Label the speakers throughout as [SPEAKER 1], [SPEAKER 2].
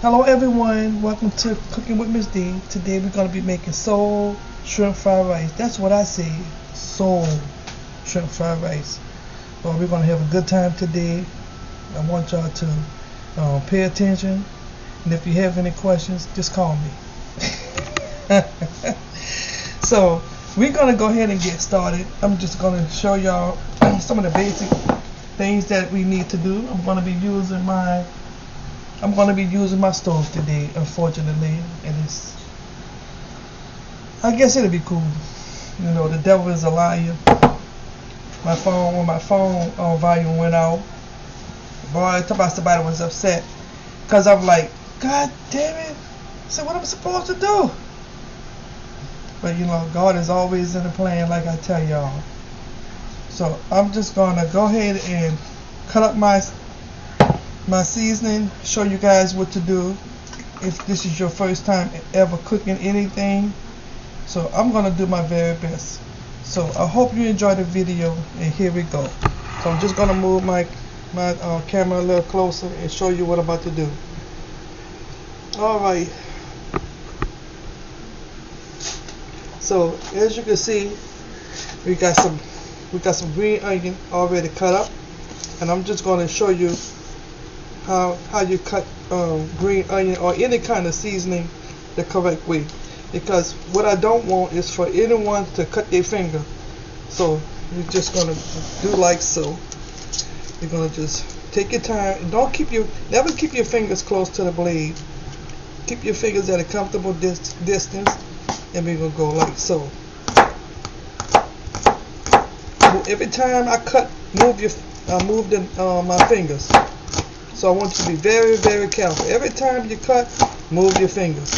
[SPEAKER 1] Hello everyone, welcome to Cooking with Miss D. Today we're going to be making soul shrimp fried rice. That's what I say, soul shrimp fried rice. Well, we're going to have a good time today. I want y'all to pay attention, and if you have any questions, just call me. So we're going to go ahead and get started. I'm just going to show y'all some of the basic things that we need to do. I'm going to be using my stove today, unfortunately, and I guess it'll be cool. You know, the devil is a liar. My phone volume went out. Boy, somebody was upset, because I'm like, God damn it, so what am I supposed to do? But you know, God is always in the plan, like I tell y'all. So I'm just gonna go ahead and cut up my seasoning, show you guys what to do if this is your first time ever cooking anything. So I'm gonna do my very best. So I hope you enjoy the video, and here we go. So I'm just gonna move my camera a little closer and show you what I'm about to do. Alright, so as you can see, we got some green onion already cut up, and I'm just going to show you how you cut green onion or any kind of seasoning the correct way, because what I don't want is for anyone to cut their finger. So you're just going to do like so. You're going to just take your time, and never keep your fingers close to the blade. Keep your fingers at a comfortable distance, and we're going to go like so. Every time I cut, move my fingers. So I want you to be very, very careful. Every time you cut, move your fingers.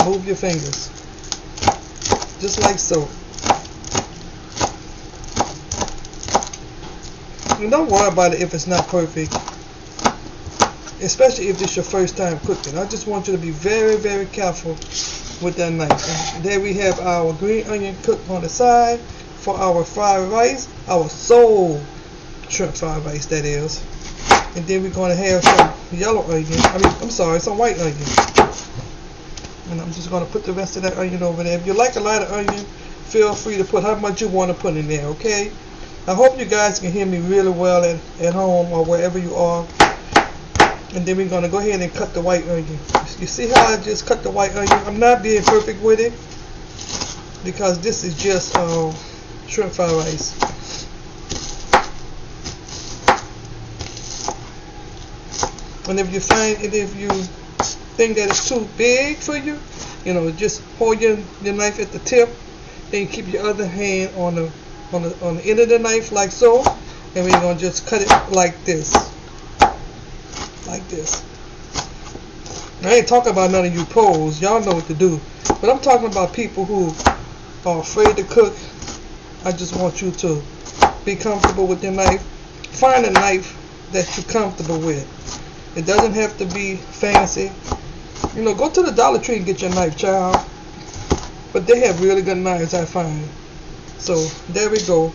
[SPEAKER 1] Just like so. And don't worry about it if it's not perfect, especially if it's your first time cooking. I just want you to be very, very careful with that knife. And there we have our green onion cooked on the side for our fried rice, our soul shrimp fried rice, that is. And then we're going to have some yellow onion, some white onion. And I'm just going to put the rest of that onion over there. If you like a lot of onion, feel free to put how much you want to put in there, okay? I hope you guys can hear me really well at home or wherever you are. And then we're going to go ahead and cut the white onion. You see how I just cut the white onion? I'm not being perfect with it, because this is just shrimp fried rice. And if you think that it's too big for you, just hold your knife at the tip, then keep your other hand on the end of the knife like so, and we're gonna just cut it like this. I ain't talking about none of you pros, y'all know what to do, but I'm talking about people who are afraid to cook. I just want you to be comfortable with your knife. Find a knife that you're comfortable with. It doesn't have to be fancy. Go to the Dollar Tree and get your knife, child. But they have really good knives, I find. So there we go.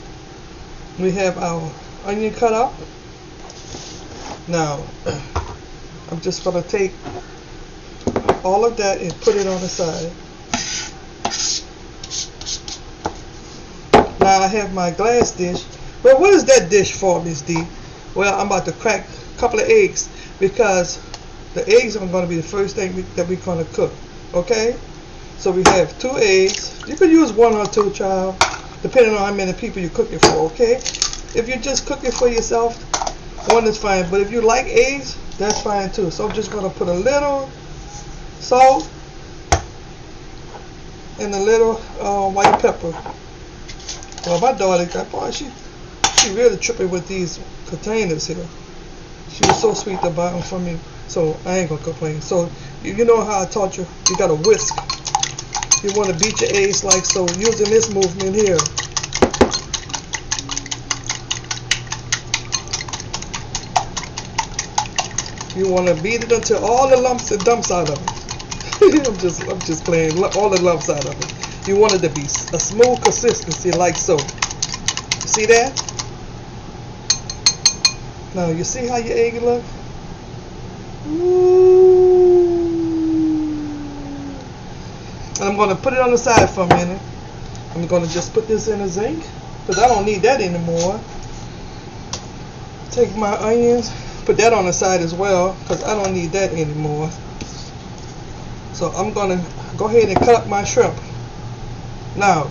[SPEAKER 1] We have our onion cut up. Now, I'm just going to take all of that and put it on the side. Now I have my glass dish. Well, what is that dish for, Miss D? Well, I'm about to crack a couple of eggs, because the eggs are going to be the first thing that we're going to cook. Okay? So we have 2 eggs. You can use 1 or 2, child, depending on how many people you're cooking for. Okay? If you're just cooking for yourself, 1 is fine. But if you like eggs, that's fine too. So I'm just going to put a little salt and a little white pepper. Well, my daughter she really tripping with these containers here. She was so sweet to buy them for me, so I ain't gonna complain. So you know how I taught you. You gotta whisk. You want to beat your eggs like so, using this movement here. You want to beat it until all the lumps and dumps out of it. I'm just playing. All the lumps out of it. You want it to be a smooth consistency like so. See that? Now, you see how your egg look? Ooh. I'm going to put it on the side for a minute. I'm going to just put this in the zinc because I don't need that anymore. Take my onions, put that on the side as well because I don't need that anymore. So I'm going to go ahead and cut up my shrimp. Now,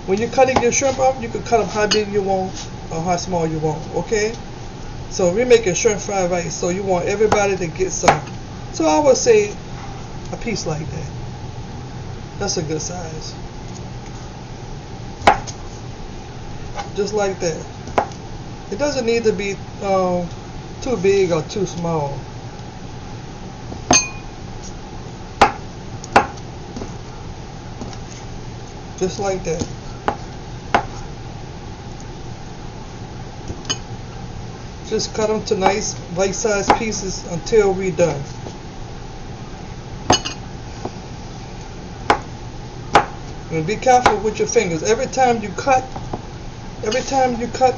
[SPEAKER 1] when you're cutting your shrimp up, you can cut them how big you want or how small you want, okay? So we're making shrimp fried rice, so you want everybody to get some. So I would say a piece like that. That's a good size. Just like that. It doesn't need to be too big or too small. Just like that. Just cut them to nice bite-sized pieces until we're done. And be careful with your fingers. Every time you cut,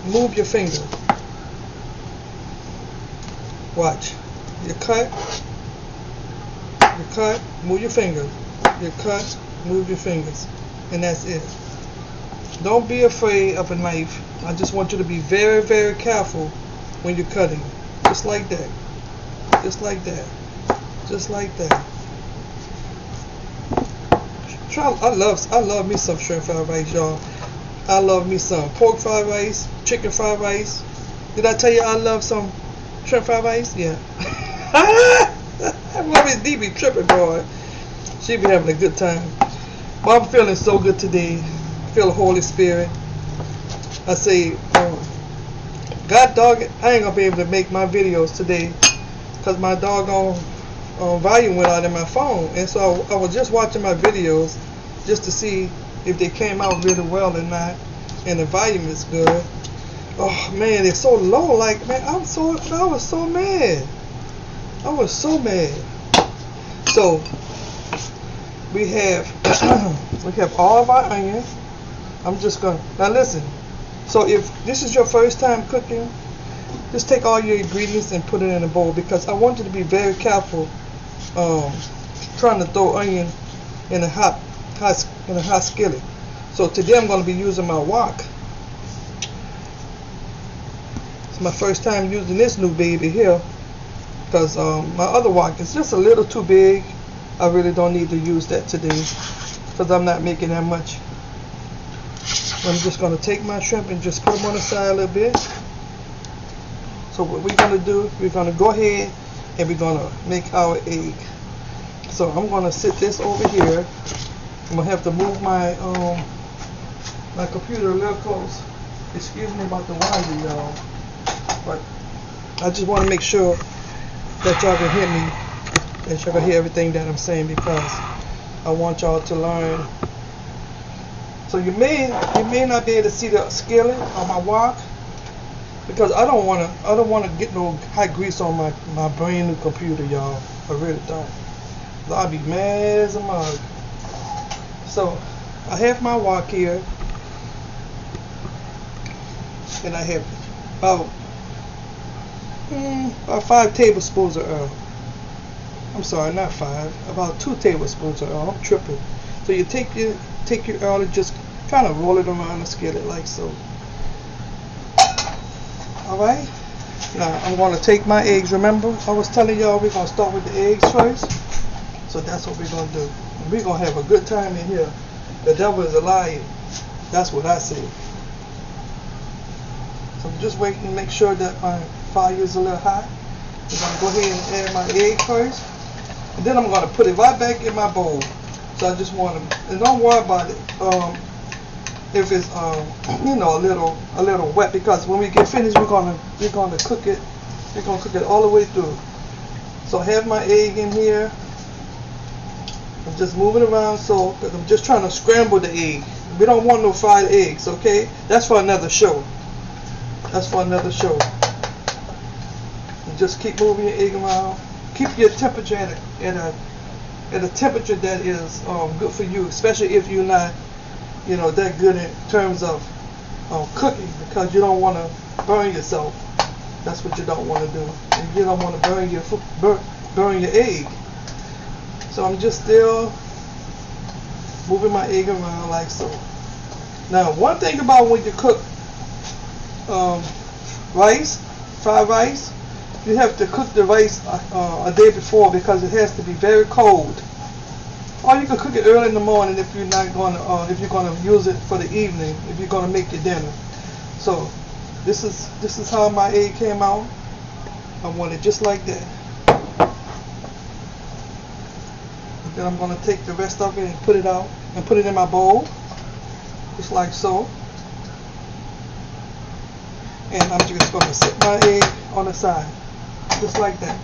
[SPEAKER 1] move your finger. Watch. You cut, move your fingers. You cut, move your fingers. And that's it. Don't be afraid of a knife. I just want you to be very, very careful when you're cutting. Just like that. Just like that. Just like that. I love me some shrimp fried rice, y'all. I love me some pork fried rice, chicken fried rice. Did I tell you I love some shrimp fried rice? Yeah. Mommy D be tripping, boy. She be having a good time. But I'm feeling so good today. I feel the Holy Spirit. I say, God dog it, I ain't gonna be able to make my videos today because my doggone volume went out in my phone, and so I was just watching my videos just to see if they came out really well or not, and the volume is good. Oh man, it's so low. Like, man, I was so mad. I was so mad. So we have all of our onions. I'm just gonna now listen. So if this is your first time cooking, just take all your ingredients and put it in a bowl because I want you to be very careful trying to throw onion in a hot skillet. So today I'm going to be using my wok. It's my first time using this new baby here because my other wok is just a little too big. I really don't need to use that today because I'm not making that much. I'm just going to take my shrimp and just put them on the side a little bit. So what we're going to do, we're going to go ahead and we're going to make our egg. So I'm going to sit this over here. I'm going to have to move my my computer a little close. Excuse me about the wire, y'all. But I just want to make sure that y'all can hear me, that y'all can hear everything that I'm saying because I want y'all to learn. So you may not be able to see the skillet on my wok because I don't want to get no hot grease on my brand new computer, y'all. I really don't. I'll be mad as a mug. So I have my wok here, and I have about 5 tablespoons of oil. I'm sorry, not 5. About 2 tablespoons of oil. I'm tripping. So you take your oil and just kind of roll it around the skillet like so. Alright, now I'm going to take my eggs. Remember I was telling y'all we're going to start with the eggs first. So that's what we're going to do. And we're going to have a good time in here. The devil is a liar. That's what I say. So I'm just waiting to make sure that my fire is a little hot. I'm going to go ahead and add my egg first. And then I'm going to put it right back in my bowl. So I just want to, and don't worry about it if it's you know, a little wet because when we get finished we're gonna cook it. We're gonna cook it all the way through. So I have my egg in here. I'm just moving around because I'm just trying to scramble the egg. We don't want no fried eggs, okay? That's for another show. That's for another show. And just keep moving your egg around. Keep your temperature at a temperature that is good for you, especially if you're not, you know, that good in terms of cooking, because you don't want to burn yourself. That's what you don't want to do. And you don't want to burn your egg. So I'm just still moving my egg around like so. Now, one thing about when you cook rice, fried rice, you have to cook the rice a day before because it has to be very cold. Or you can cook it early in the morning if you're not going to, if you're going to use it for the evening, if you're going to make your dinner. So this is how my egg came out. I want it just like that. And then I'm going to take the rest of it and put it out and put it in my bowl, just like so. And I'm just going to set my egg on the side, just like that.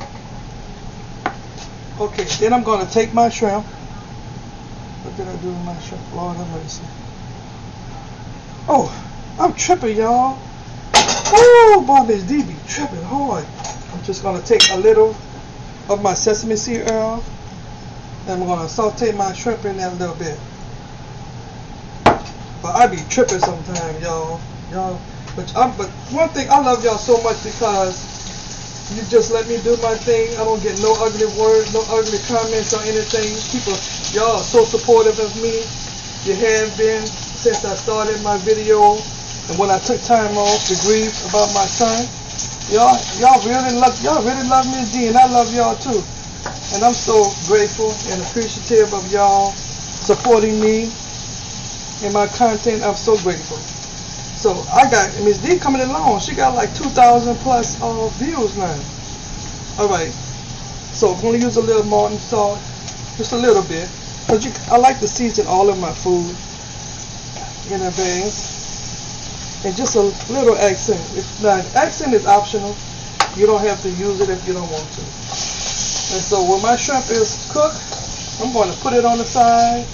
[SPEAKER 1] Okay, then I'm going to take my shrimp. What did I do with my shrimp? Lord have mercy. Oh, I'm tripping, y'all. Oh, boy, Miss D be tripping hard. I'm just going to take a little of my sesame seed oil, and I'm going to saute my shrimp in there a little bit. But I be tripping sometimes, y'all. But one thing, I love y'all so much because you just let me do my thing. I don't get no ugly words, no ugly comments or anything. People, y'all are so supportive of me. You have been since I started my video, and when I took time off to grieve about my son. Y'all really love Miss D, and I love y'all too. And I'm so grateful and appreciative of y'all supporting me and my content. I'm so grateful. So I got Miss D coming along. She got like 2,000 plus views now. All right. So I'm going to use a little Martin salt, just a little bit, because I like to season all of my food in advance. And just a little accent. Now, accent is optional. You don't have to use it if you don't want to. And so when my shrimp is cooked, I'm going to put it on the side,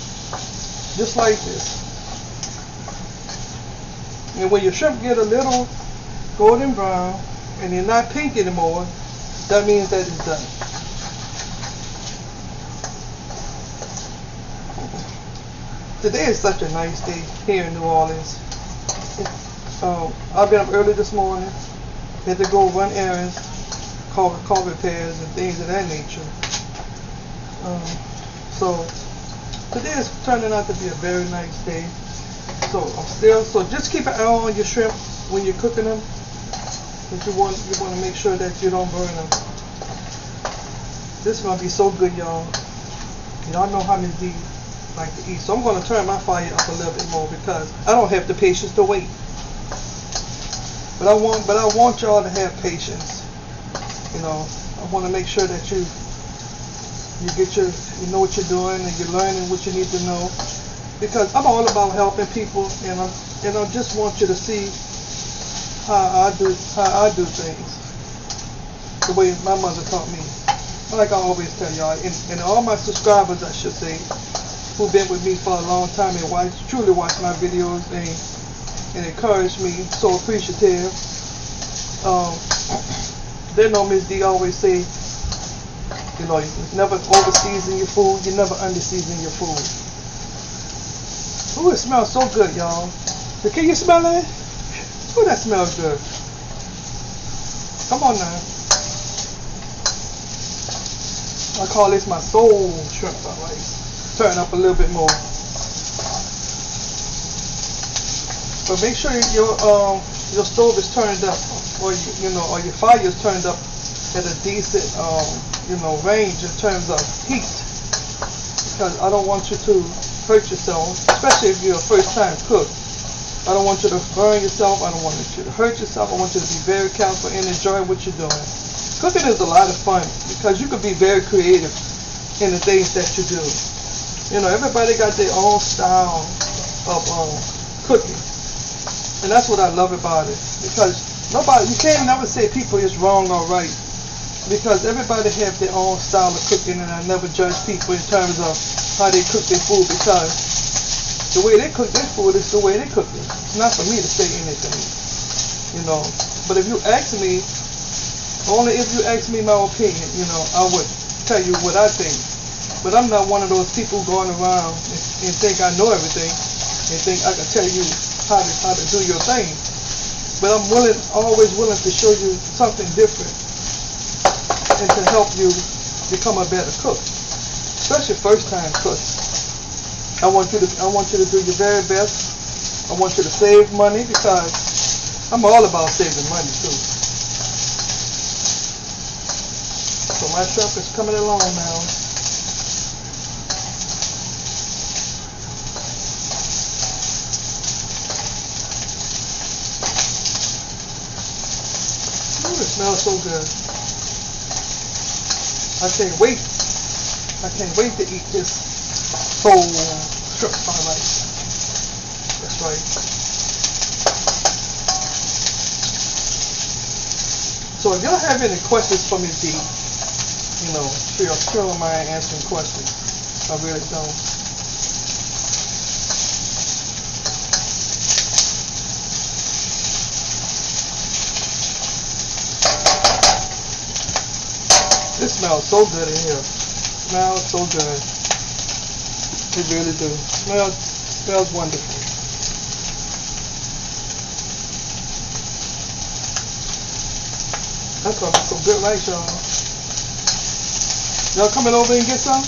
[SPEAKER 1] just like this. And when your shrimp get a little golden brown and they're not pink anymore, that means that it's done. Today is such a nice day here in New Orleans. I've been up early this morning, had to go run errands, car repairs and things of that nature. So today is turning out to be a very nice day. So just keep an eye on your shrimp when you're cooking them. If you want to make sure that you don't burn them. This is gonna be so good, y'all. Y'all know how Miss D like to eat. So I'm gonna turn my fire up a little bit more because I don't have the patience to wait. But I want y'all to have patience. You know, I want to make sure that you know what you're doing and you're learning what you need to know. Because I'm all about helping people, and I just want you to see how I do things the way my mother taught me. Like I always tell y'all, and all my subscribers, I should say, who've been with me for a long time and truly watch my videos and encourage me, so appreciative. They know Miss D always say, you know, you never over season your food, you never under season your food. Ooh, it smells so good, y'all. Can you smell it? Ooh, that smells good. Come on now. I call this my soul shrimp fried rice. Turn up a little bit more. But make sure your stove is turned up, or or your fire is turned up at a decent range in terms of heat. Because I don't want you to hurt yourself, especially if you're a first-time cook. I don't want you to burn yourself. I don't want you to hurt yourself. I want you to be very careful and enjoy what you're doing. Cooking is a lot of fun because you can be very creative in the things that you do. You know, everybody got their own style of cooking. And that's what I love about it. Because you can't never say people is wrong or right. Because everybody have their own style of cooking, and I never judge people in terms of how they cook their food, because the way they cook their food is the way they cook it. It's not for me to say anything, you know. But if you ask me, only if you ask me my opinion, you know, I would tell you what I think. But I'm not one of those people going around and think I know everything and think I can tell you how to do your thing. But I'm always willing to show you something different and to help you become a better cook, especially first-time cooks. I want you to do your very best. I want you to save money because I'm all about saving money too. So my shrimp is coming along now. Ooh, it smells so good. I can't wait to eat this whole shrimp fried rice. That's right. So if y'all have any questions for me, D, sure don't mind answering questions. I really don't. This smells so good in here. Smells so good. It really do. Smells wonderful. That's gonna be some good rice, y'all. Y'all coming over and get some?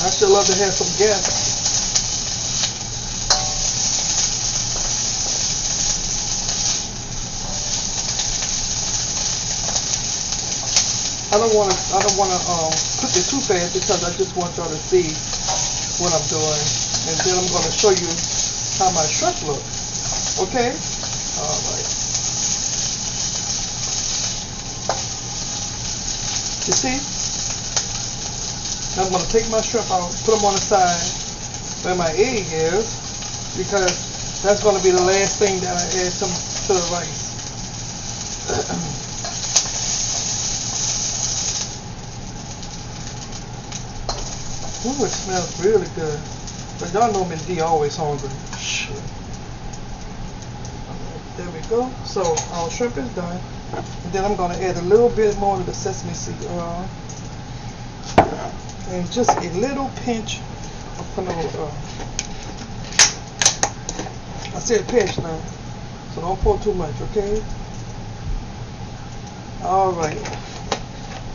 [SPEAKER 1] I sure love to have some guests. I don't want to cook it too fast because I just want y'all to see what I'm doing, and then I'm going to show you how my shrimp look. Okay? All right. You see? I'm going to take my shrimp out, put them on the side where my egg is, because that's going to be the last thing that I add to the rice. Ooh, it smells really good. But y'all know me, D always hungry. Shit. Alright, there we go. So our shrimp is done. And then I'm going to add a little bit more of the sesame seed oil. And just a little pinch of canola oil. I said pinch now. So don't pour too much, okay? Alright.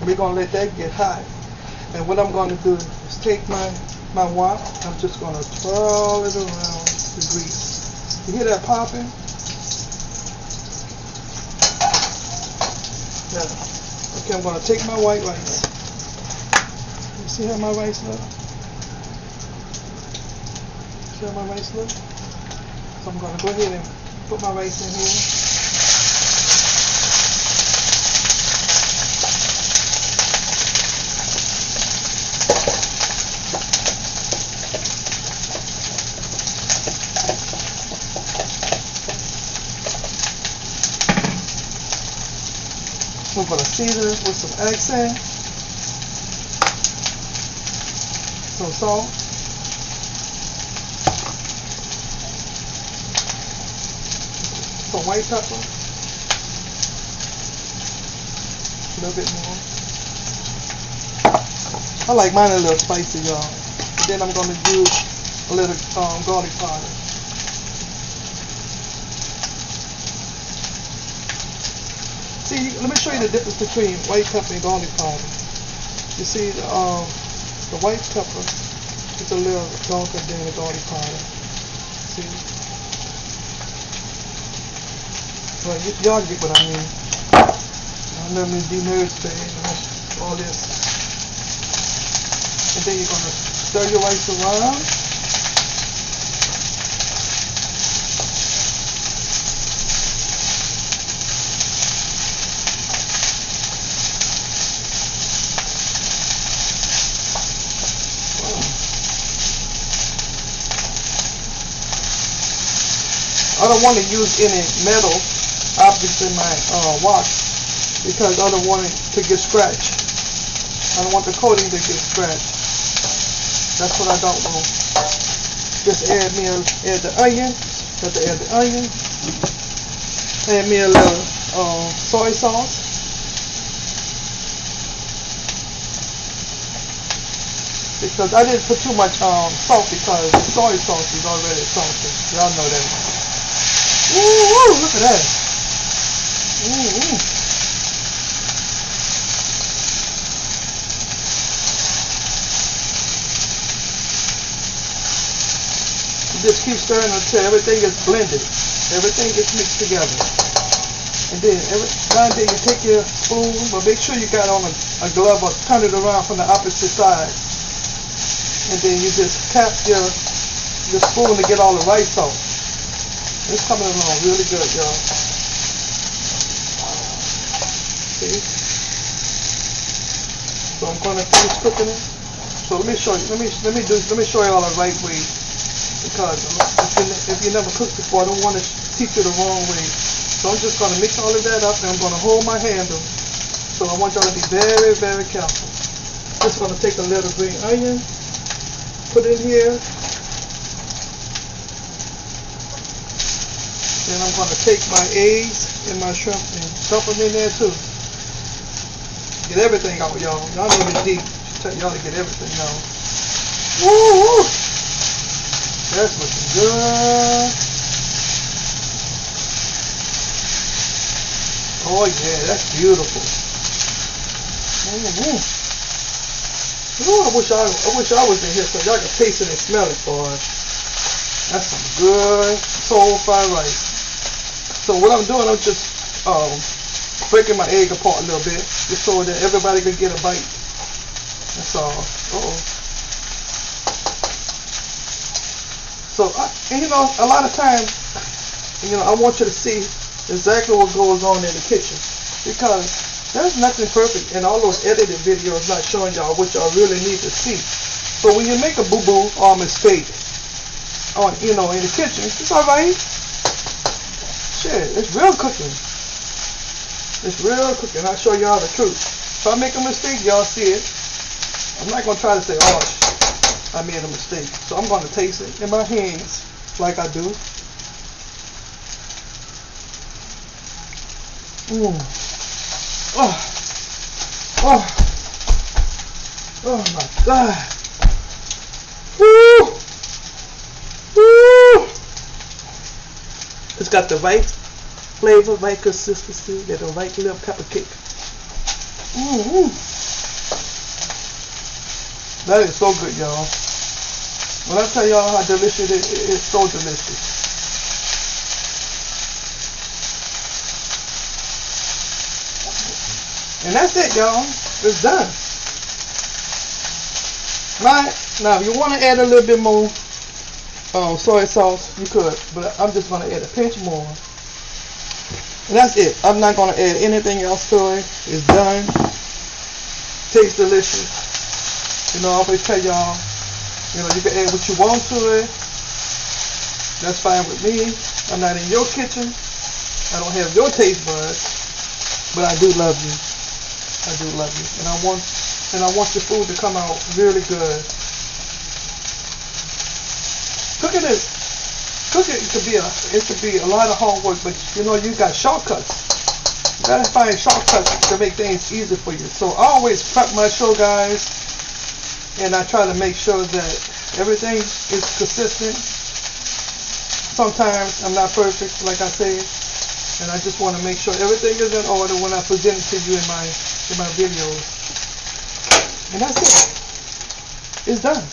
[SPEAKER 1] We're going to let that get hot. And what I'm going to do is take my wok. I'm just going to twirl it around the grease. You hear that popping? Yeah. Okay, I'm going to take my white rice. You see how my rice look? See how my rice look? So I'm going to go ahead and put my rice in here. We're going to season it with some accent, some salt, some white pepper, a little bit more. I like mine a little spicy, y'all. And then I'm going to do a little garlic powder. See, let me show you the difference between white pepper and garlic powder. You see, the white pepper is a little darker than the garlic powder. See? Well, y'all get what I mean. I know me be nervous today, all this. And then you're going to stir your rice around. I don't want to use any metal objects in my wok because I don't want it to get scratched. I don't want the coating to get scratched. That's what I don't want. Just add the onion. Got to add the onion. Add me a little soy sauce. Because I didn't put too much salt because the soy sauce is already salty. Y'all know that. Ooh, look at that. Ooh. just keep stirring until everything is blended. Everything gets mixed together. And then now then you take your spoon, but make sure you got on a glove or turn it around from the opposite side. And then you just tap your spoon to get all the rice off. It's coming along really good, y'all. See? So I'm gonna finish cooking it. So let me show you. Let me show you all the right way, because if you never cooked before, I don't want to teach you the wrong way. So I'm just gonna mix all of that up, and I'm gonna hold my handle. So I want y'all to be very, very careful. Just gonna take a little green onion, put it here. Then I'm gonna take my eggs and my shrimp and dump them in there too. Get everything out, y'all. Y'all know it's deep. Tell y'all to get everything out. Woo! That's looking good. Oh yeah, that's beautiful. Ooh, I wish I was in here so y'all could taste it and smell it, boy. That's some good soul fried rice. So what I'm doing, I'm just breaking my egg apart a little bit, just so that everybody can get a bite. That's all. So, and you know, a lot of times, you know, I want you to see exactly what goes on in the kitchen, because there's nothing perfect, and all those edited videos not showing y'all what y'all really need to see. So when you make a boo-boo or a mistake, you know, in the kitchen, it's all right. Shit, it's real cooking. It's real cooking. I'll show y'all the truth. If I make a mistake, y'all see it. I'm not going to try to say, oh, I made a mistake. So I'm going to taste it in my hands like I do. Oh my God. Woo! Woo! It's got the right flavor, right consistency, got the right little pepper cake. That is so good, y'all. When I tell y'all how delicious it is, it's so delicious. And that's it, y'all. It's done. Right? Now, if you want to add a little bit more soy sauce, you could. But I'm just going to add a pinch more. And that's it. I'm not going to add anything else to it. It's done. Tastes delicious. You know, I always tell y'all, you know, you can add what you want to it. That's fine with me. I'm not in your kitchen. I don't have your taste buds. But I do love you. I do love you. And I want your food to come out really good. Cooking could be a lot of hard work, but you know, you got shortcuts. You gotta find shortcuts to make things easy for you. So I always prep my show, guys, and I try to make sure that everything is consistent. Sometimes I'm not perfect, like I said, and I just want to make sure everything is in order when I present it to you in my videos. And that's it. It's done.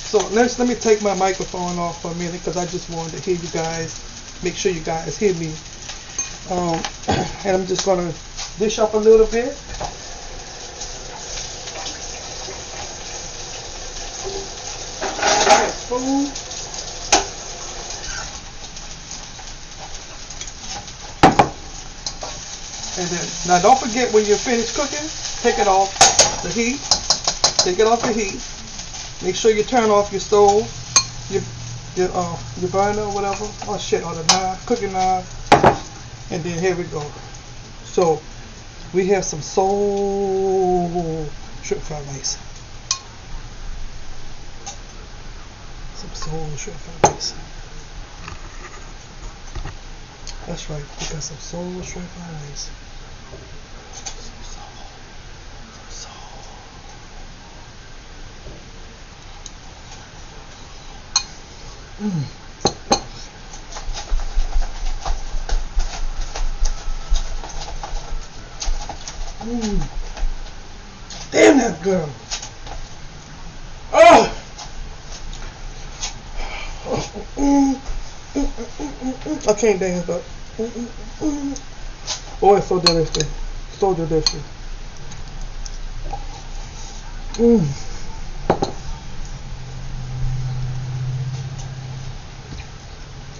[SPEAKER 1] So let me take my microphone off for a minute, because I just wanted to hear you guys, make sure you guys hear me. And I'm just gonna dish up a little bit. Spoon. And then, now don't forget, when you're finished cooking, take it off the heat. Take it off the heat. Make sure you turn off your stove, your burner or whatever. Oh shit, or the knife, cooking knife. And then here we go. So we have some soul shrimp fried rice. Some soul shrimp fried rice. That's right, we got some soul shrimp fried rice. Damn that girl. Oh, I can't dance, but oh, it's so delicious. So delicious.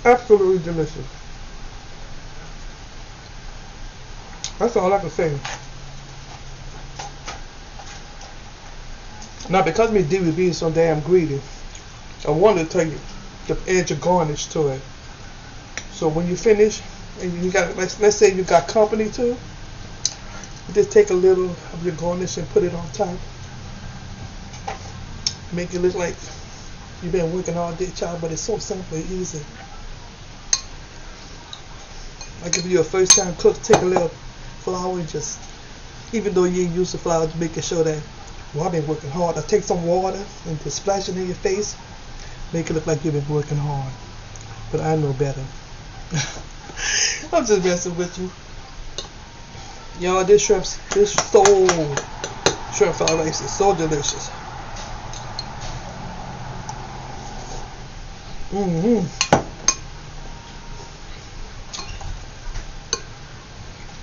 [SPEAKER 1] Absolutely delicious. That's all I can say. Now, because my DVD is so damn greedy, I wanted to tell you to add your garnish to it. So when you finish, and you got, let's say you got company too, you just take a little of your garnish and put it on top. Make it look like you've been working all day, child, but it's so simple and easy. Like if you're a first time cook, take a little flour and just, even though you ain't used the flour, to make it sure that, well, I've been working hard. I take some water and just splash it in your face, make it look like you've been working hard. But I know better. I'm just messing with you. Y'all, this SEOUL shrimp fried rice is so delicious.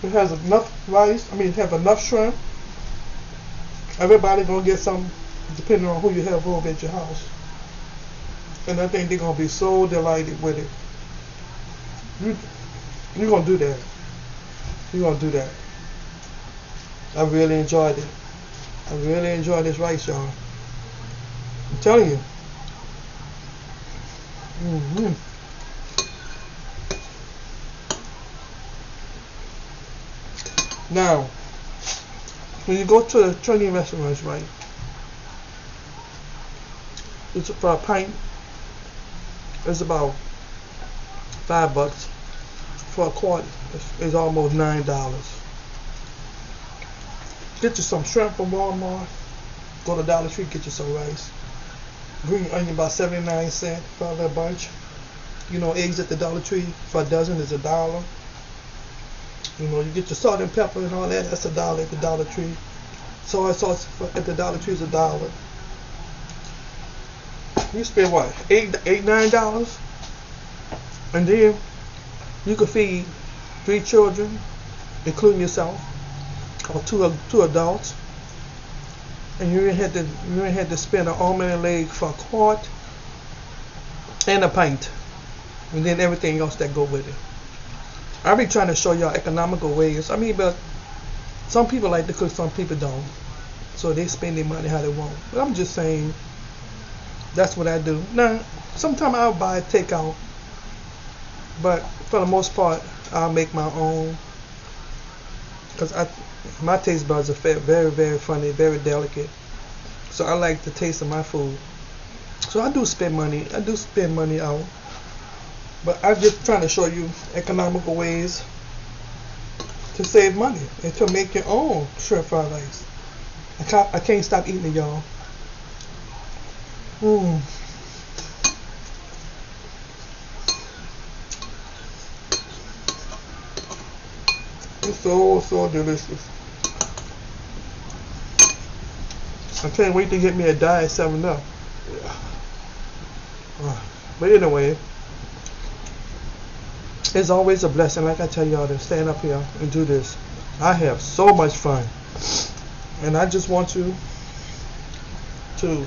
[SPEAKER 1] It has enough rice, it has enough shrimp. Everybody gonna get some, depending on who you have over at your house. And I think they're gonna be so delighted with it. You're gonna do that. You're gonna do that. I really enjoyed it. I really enjoyed this rice, y'all. I'm telling you. Now, when you go to the Chinese restaurants, right? It's for a pint. It's about $5. For a quart, it's almost $9. Get you some shrimp from Walmart. Go to Dollar Tree, get you some rice. Green onion about 79 cents for that bunch. You know, eggs at the Dollar Tree for a dozen is $1. You know, you get your salt and pepper and all that. That's $1 at the Dollar Tree. Soy sauce at the Dollar Tree is $1. You spend what, $9, and then you can feed 3 children, including yourself, or two adults, and you ain't had to spend an arm and a leg for a quart and a pint, and then everything else that go with it. I be trying to show y'all economical ways. But some people like to cook, some people don't, so they spend their money how they want. But I'm just saying, that's what I do. Now, sometimes I'll buy takeout, but for the most part, I'll make my own, because my taste buds are very, very funny, very delicate. So I like the taste of my food. So I do spend money. I do spend money out, but I'm just trying to show you economical ways to save money and to make your own shrimp fried rice. I can't stop eating it, y'all. It's so delicious. I can't wait to get me a Diet 7-Up. But anyway, it's always a blessing, like I tell y'all, to stand up here and do this. I have so much fun. And I just want you to,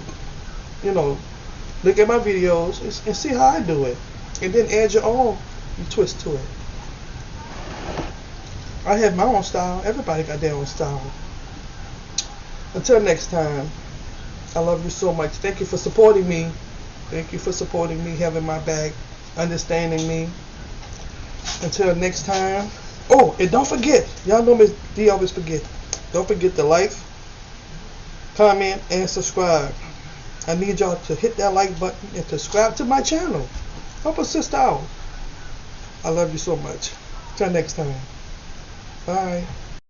[SPEAKER 1] look at my videos and see how I do it. And then add your own twist to it. I have my own style. Everybody got their own style. Until next time, I love you so much. Thank you for supporting me. Thank you for supporting me, having my back, understanding me. Until next time. Oh, and don't forget, y'all know Miss D always forget. Don't forget to like, comment, and subscribe. I need y'all to hit that like button and subscribe to my channel. Help a sister out. I love you so much. Till next time. Bye.